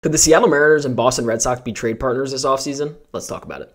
Could the Seattle Mariners and Boston Red Sox be trade partners this offseason? Let's talk about it.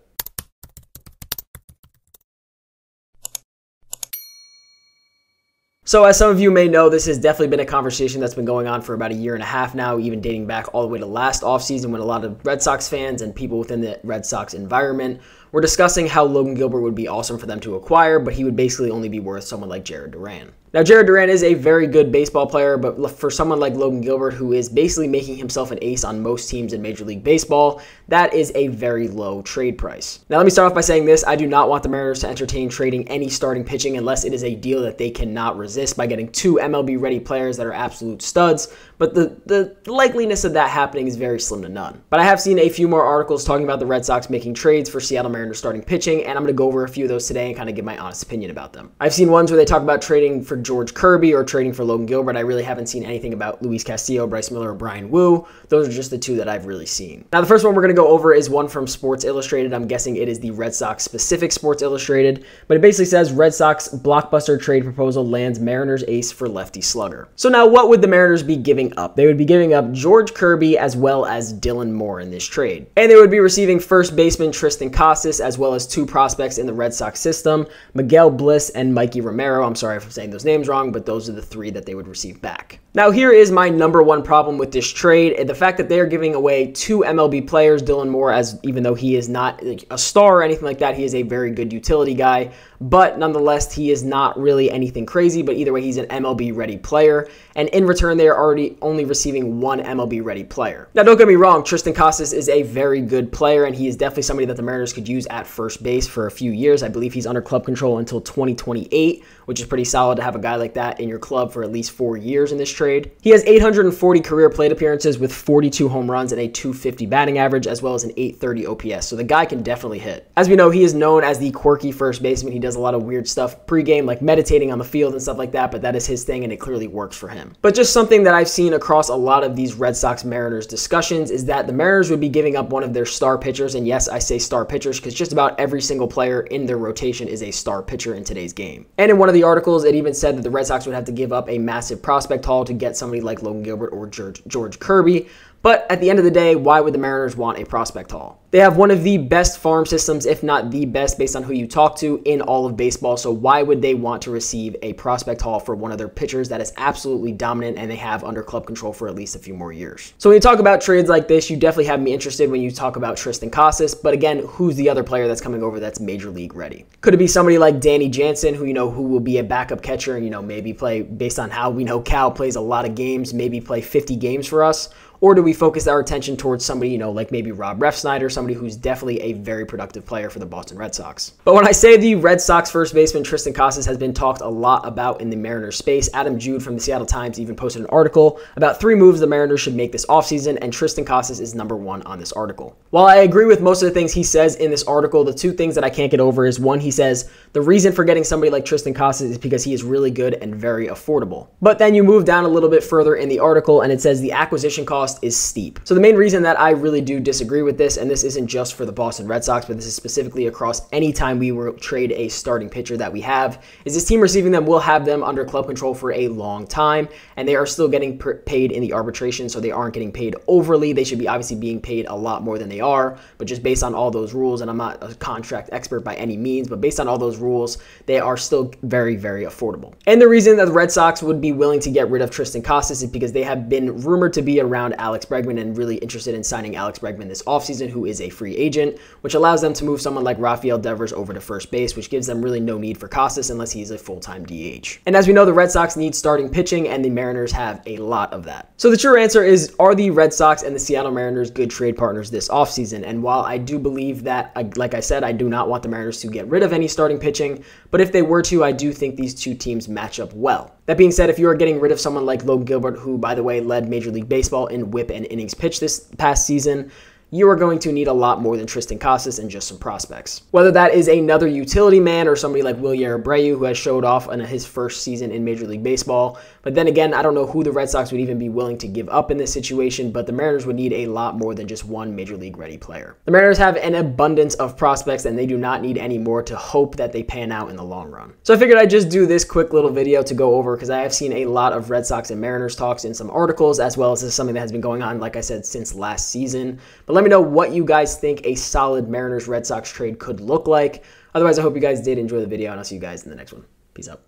So as some of you may know, this has definitely been a conversation that's been going on for about a year and a half now, even dating back all the way to last offseason when a lot of Red Sox fans and people within the Red Sox environment were discussing how Logan Gilbert would be awesome for them to acquire, but he would basically only be worth someone like Jarren Duran. Now, Jarren Duran is a very good baseball player, but for someone like Logan Gilbert, who is basically making himself an ace on most teams in Major League Baseball, that is a very low trade price. Now, let me start off by saying this. I do not want the Mariners to entertain trading any starting pitching unless it is a deal that they cannot resist by getting two MLB-ready players that are absolute studs, but the likeliness of that happening is very slim to none. But I have seen a few more articles talking about the Red Sox making trades for Seattle Mariners starting pitching, and I'm going to go over a few of those today and kind of give my honest opinion about them. I've seen ones where they talk about trading for George Kirby or trading for Logan Gilbert. I really haven't seen anything about Luis Castillo, Bryce Miller, or Brian Wu. Those are just the two that I've really seen. Now, the first one we're going to go over is one from Sports Illustrated. I'm guessing it is the Red Sox specific Sports Illustrated, but it basically says Red Sox blockbuster trade proposal lands Mariners ace for lefty slugger. So now what would the Mariners be giving up? They would be giving up George Kirby as well as Dylan Moore in this trade. And they would be receiving first baseman Tristan Casas as well as two prospects in the Red Sox system, Miguel Bliss and Mikey Romero. I'm sorry if I'm saying those names wrong, but those are the three that they would receive back. Now, here is my number one problem with this trade. The fact that they are giving away two MLB players, Dylan Moore, as even though he is not a star or anything like that, he is a very good utility guy. But nonetheless, he is not really anything crazy. But either way, he's an MLB-ready player. And in return, they are already only receiving one MLB-ready player. Now, don't get me wrong. Tristan Casas is a very good player, and he is definitely somebody that the Mariners could use at first base for a few years. I believe he's under club control until 2028, which is pretty solid to have a guy like that in your club for at least 4 years in this trade. He has 840 career plate appearances with 42 home runs and a 250 batting average, as well as an 830 OPS. So the guy can definitely hit. As we know, he is known as the quirky first baseman. He does a lot of weird stuff pregame, like meditating on the field and stuff like that, but that is his thing, and it clearly works for him. But just something that I've seen across a lot of these Red Sox Mariners discussions is that the Mariners would be giving up one of their star pitchers, and yes, I say star pitchers because just about every single player in their rotation is a star pitcher in today's game. And in one of the articles, it even said that the Red Sox would have to give up a massive prospect haul to get somebody like Logan Gilbert or George Kirby. But at the end of the day, why would the Mariners want a prospect haul? They have one of the best farm systems, if not the best, based on who you talk to in all of baseball. So why would they want to receive a prospect haul for one of their pitchers that is absolutely dominant and they have under club control for at least a few more years? So when you talk about trades like this, you definitely have me interested when you talk about Tristan Casas. But again, who's the other player that's coming over that's major league ready? Could it be somebody like Danny Jansen, who who will be a backup catcher and maybe play, based on how we know Cal plays a lot of games, maybe play 50 games for us? Or do we focus our attention towards somebody, like maybe Rob Refsnyder, somebody who's definitely a very productive player for the Boston Red Sox? But when I say the Red Sox first baseman Tristan Casas has been talked a lot about in the Mariners space, Adam Jude from the Seattle Times even posted an article about 3 moves the Mariners should make this offseason, and Tristan Casas is number 1 on this article. While I agree with most of the things he says in this article, the 2 things that I can't get over is, one, he says the reason for getting somebody like Tristan Casas is because he is really good and very affordable. But then you move down a little bit further in the article and it says the acquisition cost is steep. So the main reason that I really do disagree with this, and this isn't just for the Boston Red Sox, but this is specifically across any time we will trade a starting pitcher that we have, is this team receiving them will have them under club control for a long time, and they are still getting paid in the arbitration, so they aren't getting paid overly. They should be obviously being paid a lot more than they are, but just based on all those rules, and I'm not a contract expert by any means, but based on all those rules, they are still very, very affordable. And the reason that the Red Sox would be willing to get rid of Tristan Casas is because they have been rumored to be around Alex Bregman and really interested in signing Alex Bregman this offseason, who is a free agent, which allows them to move someone like Rafael Devers over to first base, which gives them really no need for Casas unless he's a full-time DH. And as we know, the Red Sox need starting pitching, and the Mariners have a lot of that. So the true answer is, are the Red Sox and the Seattle Mariners good trade partners this offseason? And while I do believe that, like I said, I do not want the Mariners to get rid of any starting pitching, but if they were to, I do think these two teams match up well. That being said, if you are getting rid of someone like Logan Gilbert, who, by the way, led Major League Baseball in whip and innings pitched this past season, you are going to need a lot more than Tristan Casas and just some prospects. Whether that is another utility man or somebody like Wilyer Abreu, who has showed off in his first season in Major League Baseball, But then again, I don't know who the Red Sox would even be willing to give up in this situation, but the Mariners would need a lot more than just one Major League ready player. The Mariners have an abundance of prospects, and they do not need any more to hope that they pan out in the long run. So I figured I'd just do this quick little video to go over, because I have seen a lot of Red Sox and Mariners talks in some articles, as well as this is something that has been going on, like I said, since last season. But let me know what you guys think a solid Mariners-Red Sox trade could look like. Otherwise, I hope you guys did enjoy the video, and I'll see you guys in the next one. Peace out.